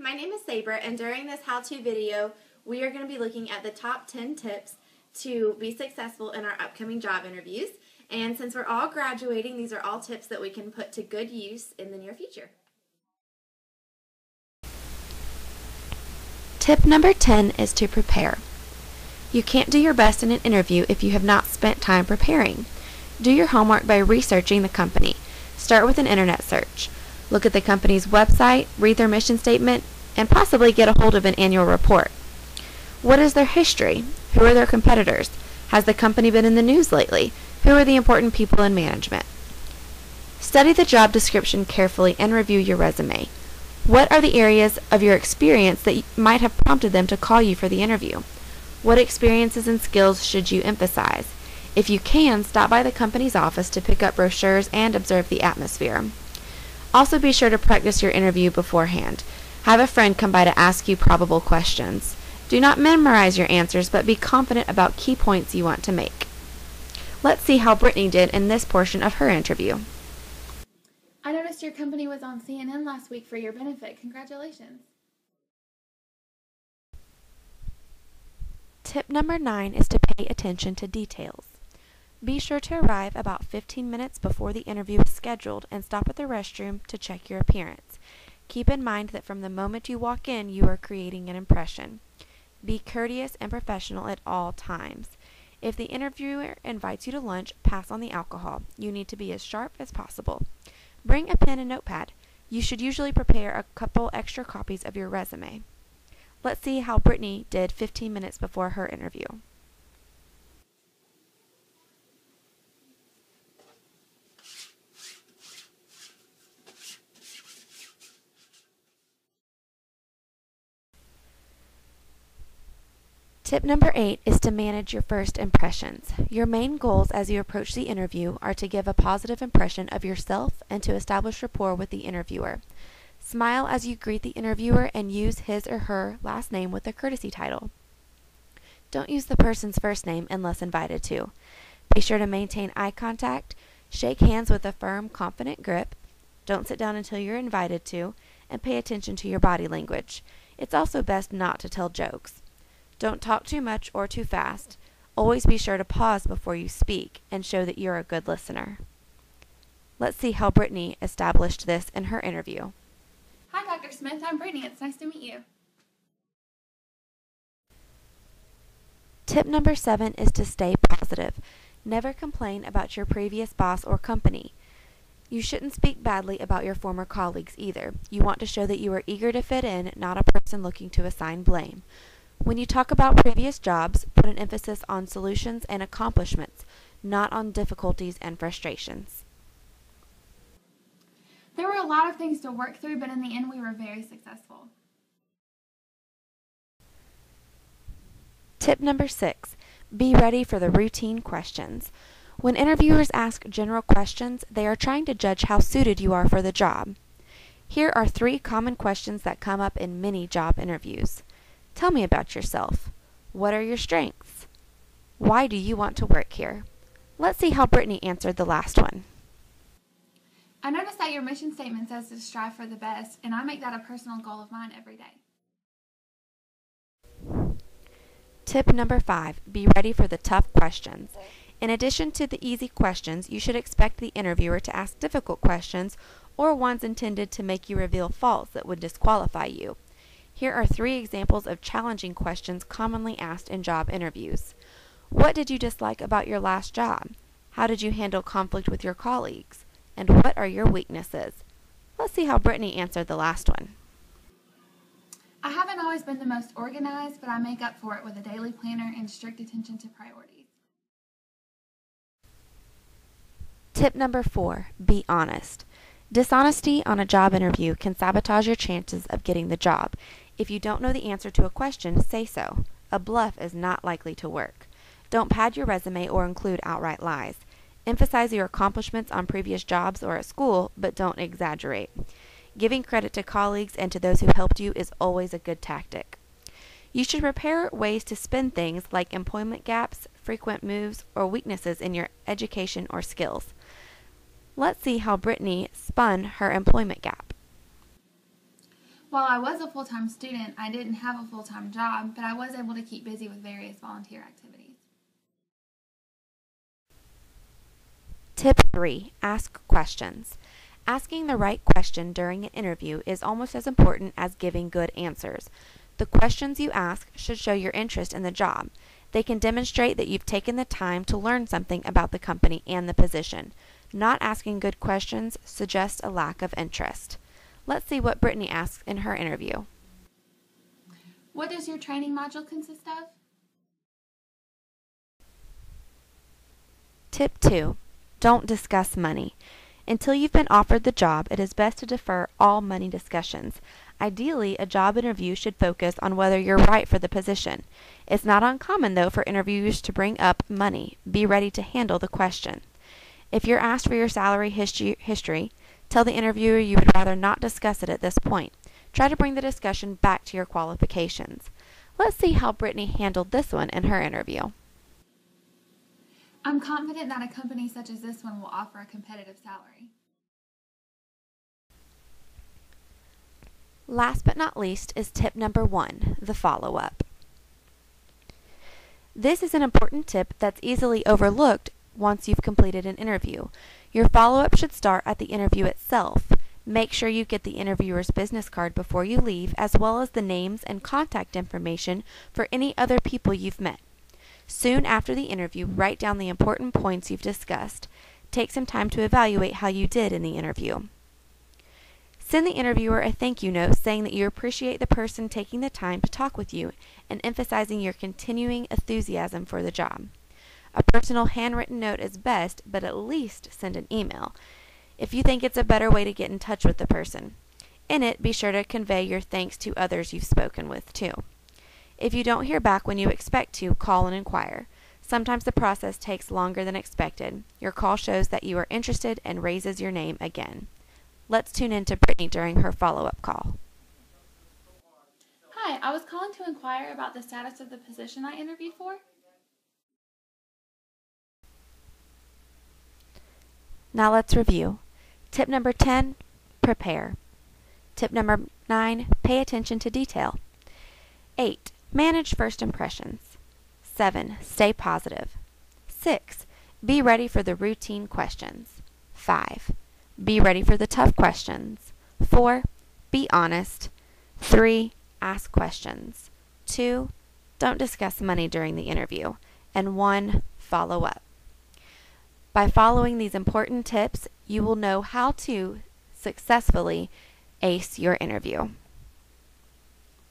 my name is Saber, and during this how-to video, we are going to be looking at the top 10 tips to be successful in our upcoming job interviews. And since we're all graduating, these are all tips that we can put to good use in the near future. Tip number 10 is to prepare. You can't do your best in an interview if you have not spent time preparing. Do your homework by researching the company. Start with an internet search. Look at the company's website, read their mission statement, and possibly get a hold of an annual report. What is their history? Who are their competitors? Has the company been in the news lately? Who are the important people in management? Study the job description carefully and review your resume. What are the areas of your experience that might have prompted them to call you for the interview? What experiences and skills should you emphasize? If you can, stop by the company's office to pick up brochures and observe the atmosphere. Also be sure to practice your interview beforehand. Have a friend come by to ask you probable questions. Do not memorize your answers, but be confident about key points you want to make. Let's see how Brittany did in this portion of her interview. I noticed your company was on CNN last week for your benefit. Congratulations. Tip number 9 is to pay attention to details. Be sure to arrive about 15 minutes before the interview is scheduled and stop at the restroom to check your appearance. Keep in mind that from the moment you walk in, you are creating an impression. Be courteous and professional at all times. If the interviewer invites you to lunch, pass on the alcohol. You need to be as sharp as possible. Bring a pen and notepad. You should usually prepare a couple extra copies of your resume. Let's see how Brittany did 15 minutes before her interview. Tip number 8 is to manage your first impressions. Your main goals as you approach the interview are to give a positive impression of yourself and to establish rapport with the interviewer. Smile as you greet the interviewer and use his or her last name with a courtesy title. Don't use the person's first name unless invited to. Be sure to maintain eye contact, shake hands with a firm, confident grip, don't sit down until you're invited to, and pay attention to your body language. It's also best not to tell jokes. Don't talk too much or too fast. Always be sure to pause before you speak and show that you're a good listener. Let's see how Brittany established this in her interview. Hi, Dr. Smith. I'm Brittany. It's nice to meet you. Tip number 7 is to stay positive. Never complain about your previous boss or company. You shouldn't speak badly about your former colleagues either. You want to show that you are eager to fit in, not a person looking to assign blame. When you talk about previous jobs, put an emphasis on solutions and accomplishments, not on difficulties and frustrations. There were a lot of things to work through, but in the end we were very successful. Tip number 6, be ready for the routine questions. When interviewers ask general questions, they are trying to judge how suited you are for the job. Here are 3 common questions that come up in many job interviews. Tell me about yourself. What are your strengths? Why do you want to work here? Let's see how Brittany answered the last one. I noticed that your mission statement says to strive for the best, and I make that a personal goal of mine every day. Tip number 5, be ready for the tough questions. In addition to the easy questions, you should expect the interviewer to ask difficult questions or ones intended to make you reveal faults that would disqualify you. Here are 3 examples of challenging questions commonly asked in job interviews. What did you dislike about your last job? How did you handle conflict with your colleagues? And what are your weaknesses? Let's see how Brittany answered the last one. I haven't always been the most organized, but I make up for it with a daily planner and strict attention to priorities. Tip number 4, be honest. Dishonesty on a job interview can sabotage your chances of getting the job. If you don't know the answer to a question, say so. A bluff is not likely to work. Don't pad your resume or include outright lies. Emphasize your accomplishments on previous jobs or at school, but don't exaggerate. Giving credit to colleagues and to those who helped you is always a good tactic. You should prepare ways to spin things like employment gaps, frequent moves, or weaknesses in your education or skills. Let's see how Brittany spun her employment gap. While I was a full-time student, I didn't have a full-time job, but I was able to keep busy with various volunteer activities. Tip 3. Ask questions. Asking the right question during an interview is almost as important as giving good answers. The questions you ask should show your interest in the job. They can demonstrate that you've taken the time to learn something about the company and the position. Not asking good questions suggests a lack of interest. Let's see what Brittany asked in her interview. What does your training module consist of? Tip 2. Don't discuss money. Until you've been offered the job, it is best to defer all money discussions. Ideally, a job interview should focus on whether you're right for the position. It's not uncommon, though, for interviewers to bring up money. Be ready to handle the question. If you're asked for your salary history, tell the interviewer you would rather not discuss it at this point. Try to bring the discussion back to your qualifications. Let's see how Brittany handled this one in her interview. I'm confident that a company such as this one will offer a competitive salary. Last but not least is tip number 1, the follow-up. This is an important tip that's easily overlooked once you've completed an interview. Your follow-up should start at the interview itself. Make sure you get the interviewer's business card before you leave, as well as the names and contact information for any other people you've met. Soon after the interview, write down the important points you've discussed. Take some time to evaluate how you did in the interview. Send the interviewer a thank you note saying that you appreciate the person taking the time to talk with you and emphasizing your continuing enthusiasm for the job. A personal handwritten note is best, but at least send an email if you think it's a better way to get in touch with the person. In it, be sure to convey your thanks to others you've spoken with, too. If you don't hear back when you expect to, call and inquire. Sometimes the process takes longer than expected. Your call shows that you are interested and raises your name again. Let's tune in to Brittany during her follow-up call. Hi, I was calling to inquire about the status of the position I interviewed for. Now let's review. Tip number 10, prepare. Tip number 9, pay attention to detail. 8, manage first impressions. 7, stay positive. 6, be ready for the routine questions. 5, be ready for the tough questions. 4, be honest. 3, ask questions. 2, don't discuss money during the interview. And 1, follow up. By following these important tips, you will know how to successfully ace your interview.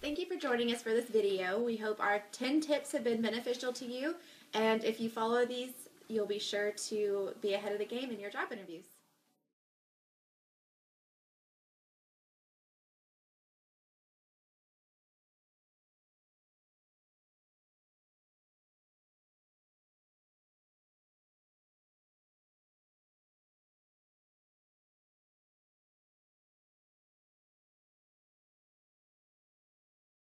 Thank you for joining us for this video. We hope our 10 tips have been beneficial to you, and if you follow these, you'll be sure to be ahead of the game in your job interviews.